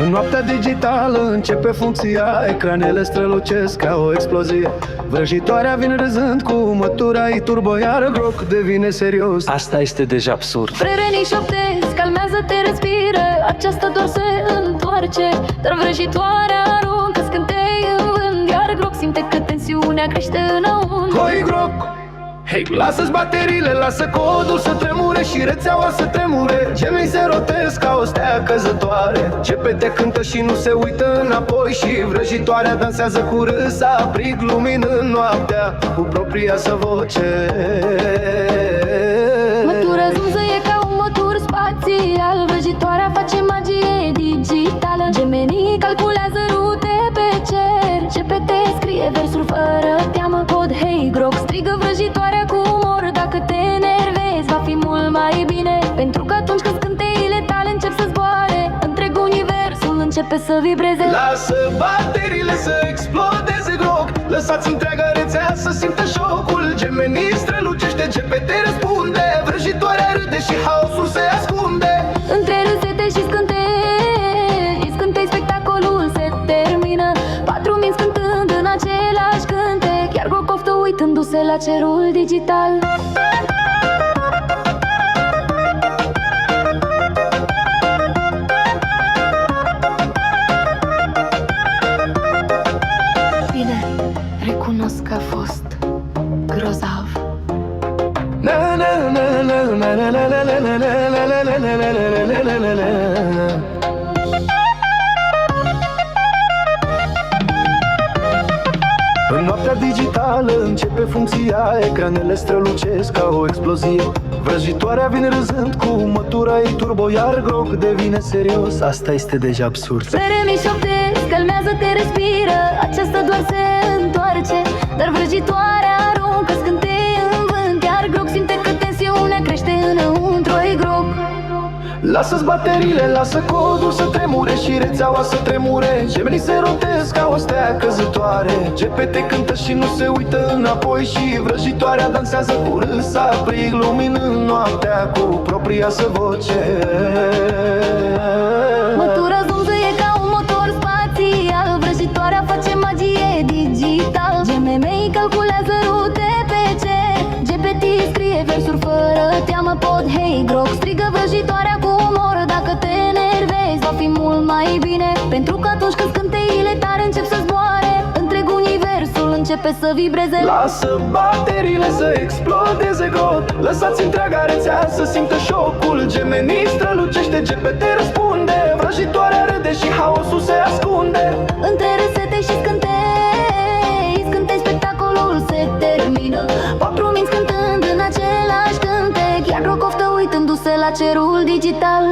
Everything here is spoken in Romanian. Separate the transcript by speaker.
Speaker 1: În noaptea digitală începe funcția, ecranele strălucesc ca o explozie. Vrăjitoarea vine râzând cu mătura, îi turbo, iar Groc devine serios.
Speaker 2: Asta este deja absurd.
Speaker 3: Frerenii șoptesc, calmează-te, respiră, aceasta doar se întoarce. Dar vrăjitoarea aruncă scântei în vânt, iar Groc simte că tensiunea crește înăuntru.
Speaker 1: Hoi Groc! Hei, lasă-ți bateriile, lasă codul să tremure și rețeaua să tremure. Gemii se rotesc ca o stea căzătoare. GPT cântă și nu se uită înapoi, și vrăjitoarea dansează cu râs aprig, luminând noaptea cu propria sa voce.
Speaker 3: Mătura zumzăie ca un motor spațial, vrăjitoarea face magie digitală. Gemenii calculează rute pe cer, GPT scrie versuri fără teamă. Cod Hey Groc strigă vrăjitoarea cu umor, dacă te enervezi va fi mult mai bine, pentru că atunci când scânteile tale încep să zboare, întreg universul începe să vibreze.
Speaker 1: Lasă bateriile să explodeze, Groc, lăsați întreaga rețea să simtă șocul. Gemenii strălucește, GPT răspunde, vrăjitoarea râde și haosul se ascunde.
Speaker 3: Între râsete și scântei spectacolul se termină, patru minți cântând în același cântec, iar Groc oftă uitându-se la cerul digital. Bine, recunosc că a fost grozav.
Speaker 1: În noaptea digitală începe funcția, ecranele strălucesc ca o explozie. Vrăjitoarea vine râzând cu mătura, ei turbo, iar Groc devine serios. Asta este deja absurd.
Speaker 3: Frerenii șoptesc, calmează-te, respiră, aceasta doar se întoarce. Dar vrăjitoarea aruncă scântei în vânt, iar Groc simte că tensiunea crește înăuntru. Ei Groc,
Speaker 1: lasă-ți bateriile, lasă codul să tremure și rețeaua să tremure. Gemenii se rotesc ca o stea căzătoare. GPT cântă și nu se uită înapoi, și vrăjitoarea dansează cu râs aprig, luminând noaptea cu propria sa voce.
Speaker 3: mătura zumzăie ca un motor spațial, vrăjitoarea face magie digital. GMMI calculează rute pe cer, GPT scrie versuri fără teamă. Pod Hey Groc strigă vrăjitoarea cu umor, dacă te enervezi va fi mult mai bine, pentru că atunci când scânteile tale încep să zboare, întreg universul începe să vibreze.
Speaker 1: Lasă bateriile să explodeze, Groc, lăsați întreaga rețea să simtă șocul. Gemenii strălucește, GPT răspunde, vrăjitoarea râde și haosul se ascunde.
Speaker 3: Între râsete și scântei spectacolul se termină, patru minți cântând în același cântec, iar Groc oftă uitându-se la cerul digital.